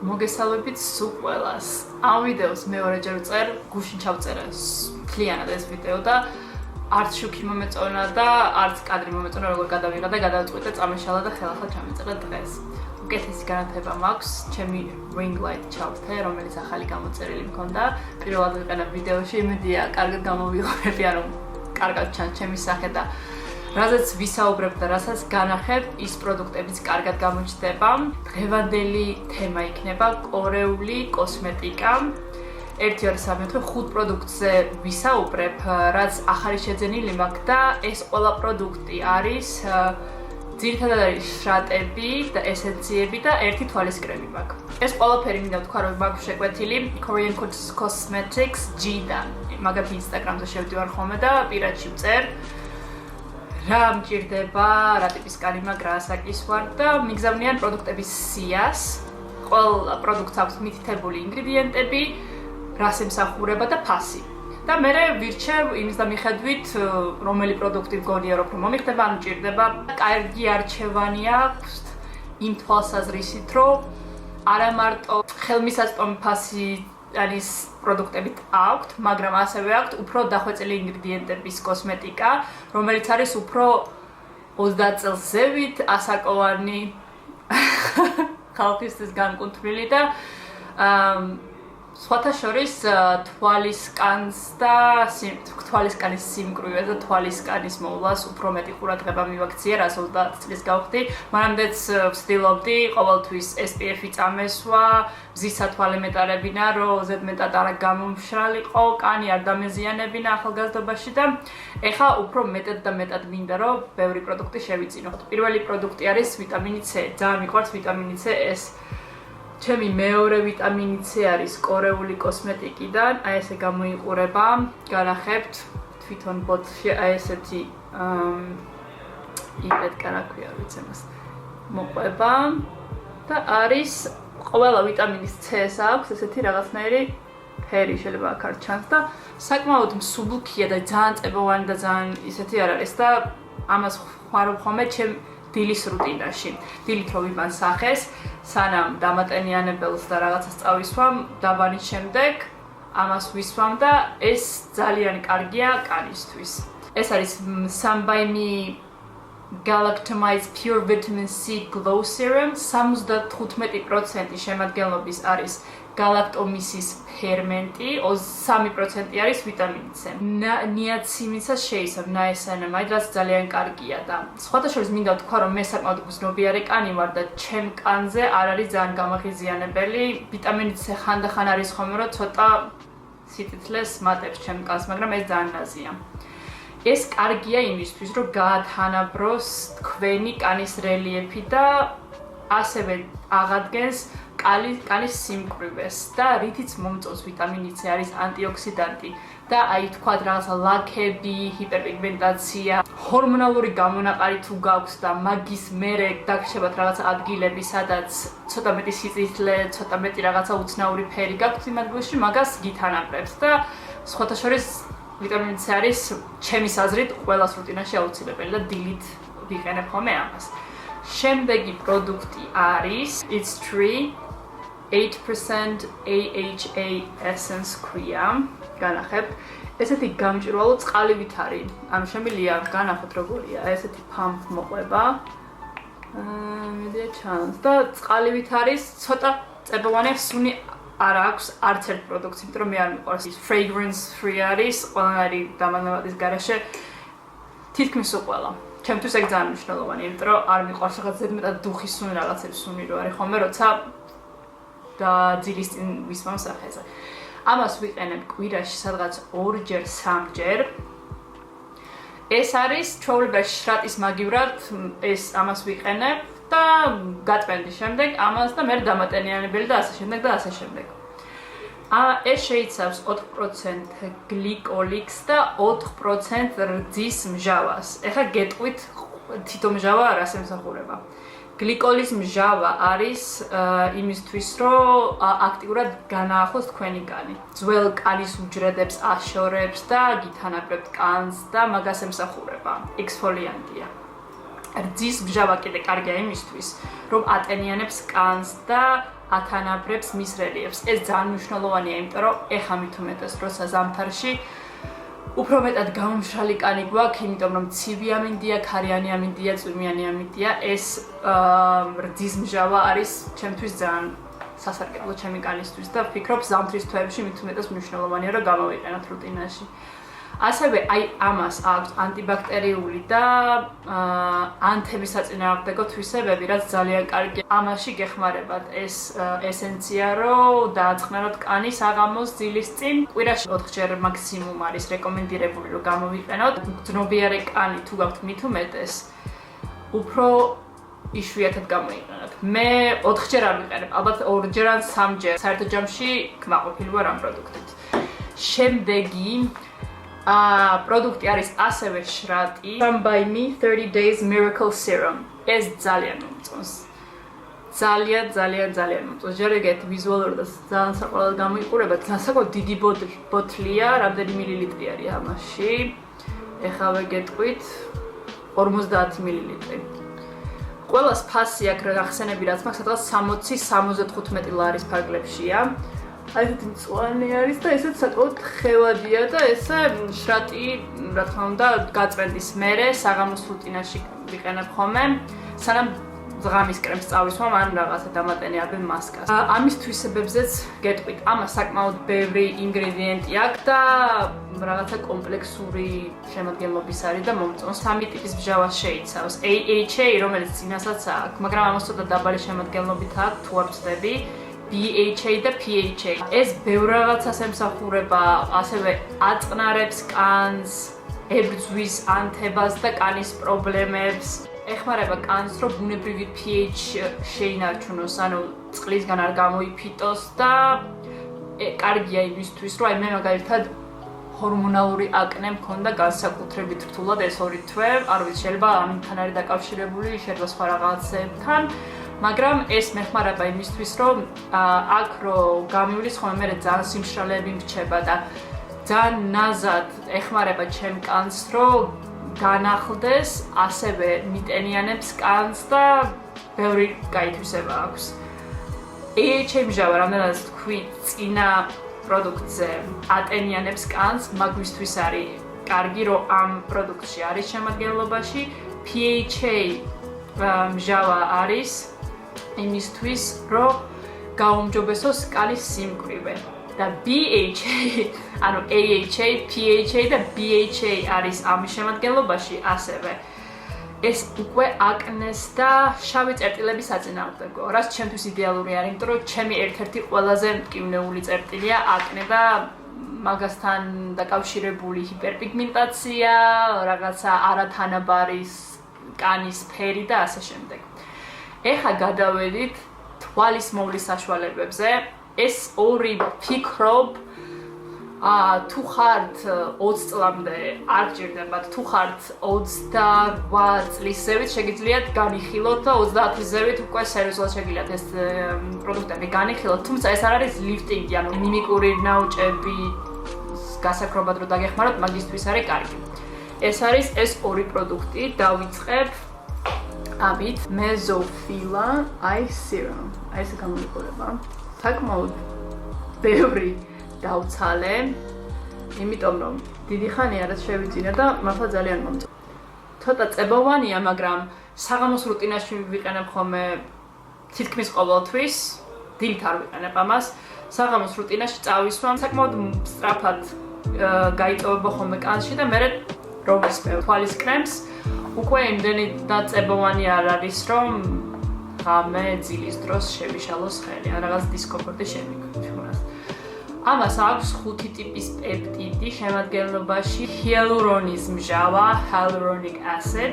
მოგესალმებით სულ ყველას. ამ ვიდეოს მეორეჯერ ვწერ, გუშინ ჩავწერე მთლიანად ეს ვიდეო და არც შუქი მომეწონა და არც კადრი მომეწონა, როგორ გადავიღა და გადავწყვიტე წამეშალა და ხელახლა ჩამეწერა დღეს. უკეთესი განათება მაქვს, ჩემი ring light ჩავთე, რომელიც ახალი გამოწერილი მქონდა. პირველად ვიყენებ ვიდეოში, იმედია, კარგად გამოვიღებები, ანუ კარგად ჩანს ჩემი სახე და რაზეც ვისაუბრებ და რასაც განახებ, ის პროდუქტებიც კარგად გამოჩნდება. დღევანდელი თემა იქნება კორეული კოსმეტიკა. 5 პროდუქტზე ვისაუბრებ, რაც ახალი შეძენილი მაქვს და ეს ყველა პროდუქტი არის ძირითადად არის შრატები და ესენციები და ერთი თვალის კრემი მაქვს. ეს ყველაფერი მინდა ვთქვა, რომ მაქვს შეკვეთილი Korean Cosmetics G-დან. მაგათ Instagram-ზე შევდივარ ხოლმე და პირადში ვწერ. რა მჭირდება, რა ტიპის კარი მაქვს, რა ასაკის ვარ და მიგზავნიან პროდუქტების სიას. ყველა პროდუქტს აქვს მითითებული ინგრედიენტები, რას ემსახურება და ფასი. და მე ვირჩევ იმის და მიხედვით, რომელი პროდუქტი მგონია, რომ მომიხდება, ან მჭირდება. კარგი არჩევანი აქვს იმ თვალსაზრისით, რომ არა მარტო ხელმისაწვდომი ფასი არის პროდუქტებით აქვთ, მაგრამ ასევე აქვთ უფრო დახვეწილი ინგრედიენტების კოსმეტიკა, რომელიც არის უფრო 30 წელს ზევით, ასაკოვანი ხალხისთვის განკუთვნილი და სხვათა შორის თვალისკანს და თვალისკანის სიმკვრივეს და თვალისკანის მოვლას უფრო მეტი ყურადღება მივაქცია, რას 30 წლის გავხდი. მანამდეც ვცდილობდი ყოველთვის SPF-ი წამესვა, მზის სათვალე მეტარებინა, რომ ზედმეტად არ გამომშრალიყო, კანი არ დამეზიანებინა ახალგაზრდობაში და ეხლა უფრო მეტად და მეტად მინდა, რომ ბევრი პროდუქტი შევიწინო. პირველი პროდუქტი არის ვიტამინი C. ძალიან მიყვარს ვიტამინი C, ეს ჩემი მეორე ვიტამინი C არის კორეული კოსმეტიკიდან, აი ესე გამოიყურება, განახებთ თვითონ ბოთლში, აი ესეთი იბედკა რა ქვია, ვიცი მას. მოყვება და არის ყველა ვიტამინის C-ს აქვს ესეთი რაღაცნაირი ფერი, შეიძლება აქ არ ჩანს და საკმაოდ მსუბუქია და ძალიან წებოვანი და ძალიან ისეთი არ არის და ამას ხმარობ ხოლმე ჩემ დილის რუტინაში. დილით რო ვიმან სახეს, სანამ დამატენიანებელს და რაღაცას წავისვამ, დაბანის შემდეგ ამას ვისვამ და ეს ძალიან კარგია კანისთვის. ეს არის Sun by Me Galactomized Pure Vitamin C Glow Serum, 75% შემადგენლობის არის galactomyces ფერმენტი, 3% არის ვიტამინი C. ნიაცინმიცას შეიცავს ნაესანამაიდ, რაც ძალიან კარგია და სხვათა შორის მინდა ვთქვა, რომ მე საკმაოდ გრძნობიარე კანი ვარ და ჩემ კანზე არ არის ძალიან გამაღიზიანებელი. ვიტამინი C ხანდახან არის ხოლმე, რომ ცოტა სიტითლეს მატებს ჩემ კანს, მაგრამ ეს ძალიან ნაზია. ეს კარგია იმისთვის, რომ გაათანაბროს თქვენი კანის რელიეფი და ასევე აღადგენს კანის სიმკვრივეს და რითიც მომწონს ვიტამინი C არის ანტიოქსიდანტი და აი თქვათ რაღაცა ლაქები, ჰიპერპიგმენტაცია, ჰორმონალური გამონაყარი თუ გაქვს და მაგის მერე დაგშებათ რაღაცა ადგილები, სადაც ცოტა მეტი სიწითლე, ცოტა მეტი რაღაცა უცნაური ფერი გაქვთ იმ ადგილში, მაგას გითანაბრებს და სხვათა შორის ვიტამინი C არის ჩემის აზრით ყველას რუტინაში აუცილებელი და დილით ვიყენებ ხოლმე ამას. შემდეგი პროდუქტი არის It's Tree 8% AHA essence ქვია. განახებთ. ესეთი გამჭვირვალო წყალივით არის. ანუ შემიძლია განახოთ როგორია, ესეთი pump მოყვება. მედია ჩანს და წყალივით არის, ცოტა წებოვანი სუნი არ აქვს არც ერთ პროდუქტს, იმიტომ რომ მე არ მიყვარს. Fragrance free არის, ყველანაირი დამანავადის garaშე თითქმის ყველა. ჩემთვის ეგ ძალიან მნიშვნელოვანია, იმიტომ რომ არ მიყვარს რაღაც ზედმეტად დუხის სუნი რაღაცების სუნი რო არის ხოლმე, როცა და ძილის წინ ვისვამ სახეზე. ამას ვიყენებ კვირაში სადღაც 2-ჯერ, 3-ჯერ. ეს არის ჩვეულებრივ შრატის მაგივრად, ეს ამას ვიყენებ და გაწმენდის შემდეგ ამას და მე დამატენიანებელი და ასე შემდეგ და ასე შემდეგ. ეს შეიცავს 4% გლიკოლიქს და 4% რძის მჟავას. ეხლა გეტყვით თითო მჟავა რას ემსახურება. გლიკოლის მჟავა არის იმისთვის, რომ აქტიურად განაახლოს თქვენი კანი. ძველ კანის უჯრედებს აშორებს და გითანაბრებთ კანს და მაგას ემსახურება. ექსფოლიანტია. რძის მჟავა კიდე კარგია იმისთვის, რომ ატენიანებს კანს და ათანაბრებს მის რელიეფს. ეს ძალიან მნიშვნელოვანია, იმიტომ რომ ეხა მით უმეტეს როცა ზამთარში უფრო მეტად გამომშრალი კანი გვაქვს, იმიტომ რომ ცივი ამინდია, ქარიანი ამინდია, წვიმიანი ამინდია, ეს რძის მჟავა არის ჩემთვის ძალიან სასარგებლო ჩემი კანისთვის და ვფიქრობ ზამთრის თვეებში მით უმეტეს მნიშვნელოვანია რომ გამოვიყენოთ რუტინაში. ასევე აი ამას აქვს ანტიბაქტერიული და ანთების საწინააღმდეგო თვისებები, რაც ძალიან კარგია. ამაში გეხმარებათ ეს ესენცია, რომ დააწყნაროთ კანის აღამოს ძილის წინ. კვირაში 4-ჯერ მაქსიმუმ არის რეკომენდირებული, რომ გამოვიყენოთ. ძნობიარე კანი თუ გაქვთ მით უმეტეს, უფრო იშვიათად გამოიყენოთ. მე 4-ჯერ არ ვიყენებ, ალბათ 2-ჯერ ან 3-ჯერ. საერთო ჯამში კმაყოფილი ვარ ამ პროდუქტით. შემდეგი პროდუქტი არის ასევე შრატი From by me 30 days miracle serum. ეს ძალიან მომწონს. ძალიან მომწონს. ჯერ ეგეთი ვიზუალურად და ძალიან საყოველად გამოიყურება. საკმაოდ დიდი ბოთლია, რამდენი მილილიტრი არის ამაში? ეხლა ვეგეტყვით 50 მილილიტრი. ყველას ფასი აქ გახსენები რაც მაქვს, სადღაც 60-75 ლარის ფარგლებშია. აი ესეთი მწვანე არის და ესეც საკმაოდ ხევადია და ესე შრატი, რა თქმა უნდა, გაწმენდის მერე საღამოს რუტინაში ვიყენებ ხოლმე, სანამ ღამის კრემს წავისვამ ან რაღაცა დამატენიებებ მასკას. ამის თვისებებზეც გეტყვით, ამას საკმაოდ ბევრი ინგრედიენტი აქვს და რაღაცა კომპლექსური შემადგენლობის არის და მომწონს. 3 ტიპის მჟავა შეიცავს. AHA, რომელიც წინასაც აქვს, მაგრამ ამას ცოტა დაბალი შემადგენლობით აქვს, თუ არ ვცდები. BHA და PHA. ეს ბევრ რაღაცას ემსახურება, ასევე აწყნარებს კანს, ებრძვის ანთებას და კანის პრობლემებს. ეხმარება კანს, რომ ბუნებრივი pH შეინარჩუნოს, ანუ წყლისგან არ გამოიფიტოს და კარგია იმისთვის, რომ აი მე მაგალითად ჰორმონალური აკნე მქონდა განსაკუთრებით რთულად ეს 2 თვე, არ ვიცი, შეიძლება ამთან არის დაკავშირებული, შეიძლება სხვა რაღაცებთან. მაგრამ ეს მეხმარება იმისთვის, რომ აქ რო გამივლის ხოლმე მე ძალიან სიმშრალეები მრჩება და ძალიან ნაზად ეხმარება ჩემ კანს, რომ განახლდეს, ასევე მიტენიანებს კანს და ბევრი გაითვისება აქვს. AHA მჟავა, რამდენადაც თქვი წინა პროდუქტზე ატენიანებს კანს, მაგვისთვის არის კარგი, რომ ამ პროდუქტში არის შემადგენლობაში. PHA მჟავა არის იმისთვის, რომ გაუმჯობესოს კანის სიმკვრივე. და BHA, ანუ AHA, PHA და BHA არის ამის შემადგენლობაში ასევე. ეს უკვე აკნეს და შავი წერტილების საწინააღმდეგო, რაც ჩემთვის იდეალური არის, იმიტომ რომ ჩემი ერთ-ერთი ყველაზე მტკივნეული წერტილია აკნე და მაგასთან დაკავშირებული ჰიპერპიგმენტაცია, რაღაცა არათანაბარი კანის ფერი და ასე შემდეგ. ეხლა გადავედით თვალის მოვლის საშუალებებზე. ეს ორი ფიქრობ, თუ ხართ 20 წლამდე არ გჭირდებათ, თუ ხართ 28 წლის ზევით შეგიძლიათ განიხილოთ და 30-ის ზევით უკვე სერიოზულად შეგიძლიათ ეს პროდუქტები განიხილოთ, თუმცა ეს არ არის ლიფტინგი, ანუ მიმიკური ნაოჭები გასაქრობად რო დაგეხმაროთ, მაგისთვის არის კარგი. ეს არის ეს ორი პროდუქტი, დავიწყებ ამით Mesophila Eye Serum. აი ესე გამოიყურება. საკმაოდ ბევრი დავცალე, იმიტომ რომ დიდი ხანია რაც შევიძინა და მართლა ძალიან მომწონს. ცოტა წებოვანია, მაგრამ საღამოს რუტინაში ვიყენებ ხოლმე თითქმის ყოველთვის, დილით არ ვიყენებ ამას. საღამოს რუტინაში წავისვამ, საკმაოდ სწრაფად გაიწოვება ხოლმე კანში და მე რომ ვისმევ თვალის კრემს, უკვე იმდენი დაწებოვანი არ არის, რომ ღამე ძილის დროს შევიშალოს ხელი, ან რაღაც დისკომფორტი შემიგონოს. ამას აქვს 5 ტიპის პეპტიდი შემადგენლობაში, ჰიალურონის მჟავა, hyaluronic acid,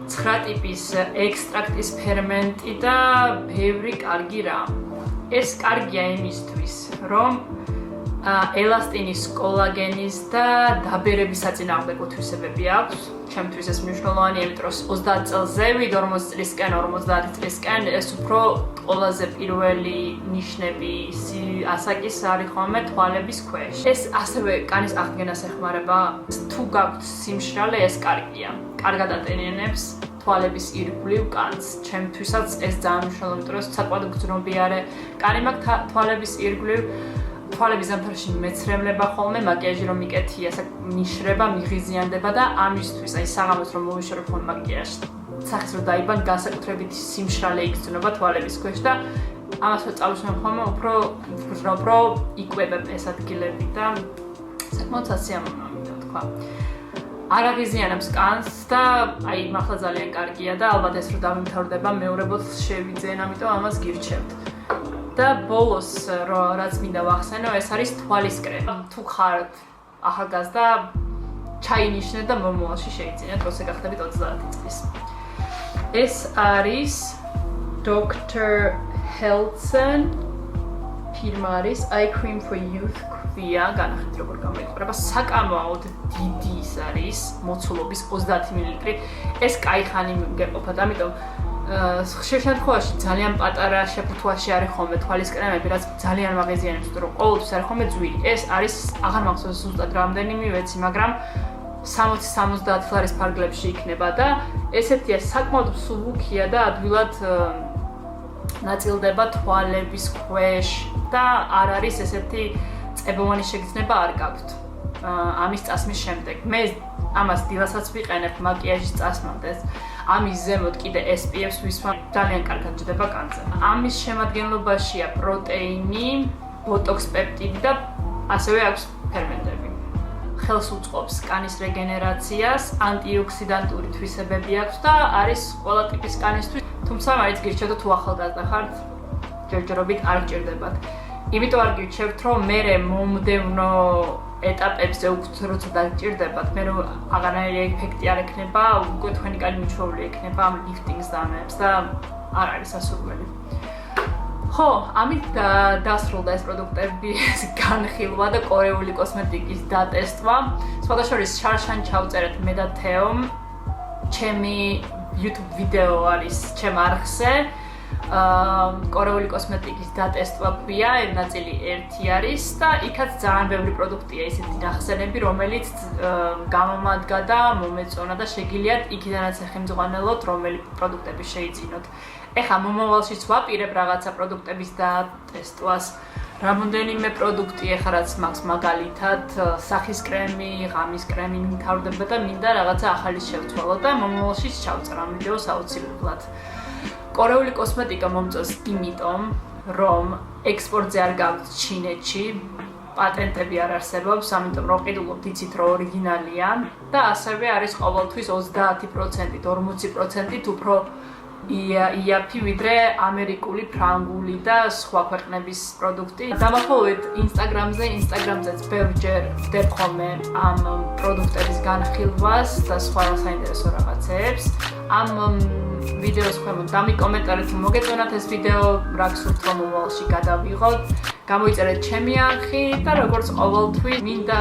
9 ტიპის ექსტრაქტის ფერმენტი და ბევრი კარგი რამ. ეს კარგია იმისთვის, რომ ელასტინის, კოლაგენის და დაბერების საწინააღმდეგო თვისებები აქვს. ჩემთვის ეს მნიშვნელოვანია, იმიტომ რომ 30 წელს ზევით, 40 წლისკენ, 50 წლისკენ ეს უფრო ყველაზე პირველი ნიშნები ასაკის არის ხოლმე თვალების ქვეშ. ეს ასევე კანის აღდგენას ეხმარება. თუ გაქვთ სიმშრალე, ეს კარგია. კარგად ატენიანებს თვალების ირგვლივ კანს. ჩემთვისაც ეს ძალიან მნიშვნელოვანია, იმიტომ რომ საკმაოდ გრძნობიარე კანი მაქვს თვალების ირგვლივ. თვალების ზამთარში მეცრემლება ხოლმე, მაკიაჟი რომ მიკეთია, მიშრება, მიღიზიანდება და ამისთვის, აი საღამოს რომ მოვიშორო ხოლმე მაკიაჟს, სახის რომ დაიბან, განსაკუთრებით სიმშრალე იგრძნობა თვალების ქვეშ და ამას რო წავისვენ ხოლმე, უფრო იკვებებ ეს ადგილები და საკმაოდ სასიამოვნოა თქვა. არ აღიზიანებს კანს და აი მართლა ძალიან კარგია და ალბათ ეს რო დამიმთავრდება მეორე ბოთლს შევიძენ, ამიტომ ამას გირჩევთ. და ბოლოს რაც მინდა ვახსენო, ეს არის თვალის კრემი. თუ ხართ ახალგაზრდა, ჩაინიშნეთ და მომავალში შეიძინეთ, როცა გახდებით 30 წლის. ეს არის Dr. Helsen ფირმა არის Eye Cream for Youth ქვია, განახეთ როგორ გამოიყურება, საკამაოდ დიდი ის არის, მოცულობის 30 მl. ეს кайხანი გეყოფათ, ამიტომ ხშირ შემთხვევაში ძალიან პატარა შეფუთვაში არის ხოლმე თვალის კრემები, რაც ძალიან მაღიზიანებს, რომ ყოველთვის არის ხოლმე ძვირი. ეს არის, აღარ მახსოვს ზუსტად რამდენიმე ვიცი, მაგრამ 60-70 ლარის ფარგლებში იქნება და ესეთია საკმაოდ მსუბუქია და ადვილად ნაწილდება თვალების ქვეშ და არ არის ესეთი წებოვანი შეგრძნება არ გაქვთ. ამის წასმის შემდეგ. მე ამას დილასაც ვიყენებ მაკიაჟის წასმამდე. ამის ზემოთ კიდე SPF-ს ვისვამ, ძალიან კარგად ჯდება კანზე. ამის შემადგენლობაშია პროტეინი, ბოტოქს პეპტიდი და ასევე აქვს ფერმენტები. ხელს უწყობს კანის რეგენერაციას, ანტიოქსიდანტური თვისებები აქვს და არის ყველა ტიპის კანისთვის. თუმცა მაინც გირჩევთ თუ ახალგაზრდა ხართ, ჯერჯერობით არ გჭირდებათ. იმიტომ არ გირჩევთ, რომ მე მომდევნო ეტაპებზე როცა დაგჭირდებათ, მე რომ აღარანაირი ეფექტი არ ექნება, უკვე თქვენი კანი მიჩვეული ექნება ამ ლიფტინგს და ამებს და არ არის სასურველი. ხო, ამით დასრულდა ეს პროდუქტების განხილვა და კორეული კოსმეტიკის დატესტვა. სხვადასხვა შარშან ჩავწერეთ მე და თეომ. ჩემი YouTube ვიდეო არის ჩემ არხზე. კორეული კოსმეტიკის დატესტვა ქვია, ნაწილი 1 არის და იქაც ძალიან ბევრი პროდუქტია ისეთი ნახსენები, რომელიც გამომადგა და მომეწონა და შეგიძლიათ იქიდანაც ეხემძღვანელოთ, რომელი პროდუქტები შეიძინოთ. ეხლა მომავალშიც ვაპირებ რაღაცა პროდუქტების დატესტვას. რამდენიმე პროდუქტი ეხლა რაც მაქვს მაგალითად სახის კრემი, ღამის კრემი მთავრდება და მინდა რაღაცა ახალი შევცვალო და მომავალშიც ჩავწერ ამ ვიდეოს აუცილებლად. კორეული კოსმეტიკა მომწონს იმიტომ, რომ ექსპორტზე არ გაქვთ ჩინეთში, პატენტები არ არსებობს, ამიტომ რომ ყიდულობთ იცით რომ ორიგინალია და ასევე არის ყოველთვის 30%, 40% უფრო იაფი ვიდრე ამერიკული, ფრანგული და სხვა ქვეყნების პროდუქტი. დამახოლეთ Instagram-ზეც ბევრჯერ ვდებ ხოლმე ამ პროდუქტების განხილვას და სხვა საინტერესო რაღაცებს. ამ ვიდეოს ქვემოთ დამიკომენტარეთ, თუ მოგეწონათ ეს ვიდეო, რა გსურთ რომ მომავალში გადავიღოთ. გამოიწერეთ ჩემი არხი და როგორც ყოველთვის მინდა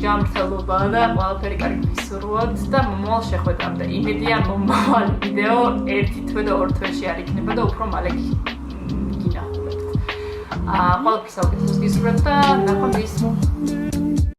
ჯანმრთელობა და ყველაფერი კარგი ვისურვოთ და მომავალ შეხვედრამდე. იმედია მომავალი ვიდეო 1 თვე და 2 თვეში არ იქნება და უფრო მალე გინახულებთ. ყველაფერს საუკეთესოს გისურვებთ და ნახვამდის.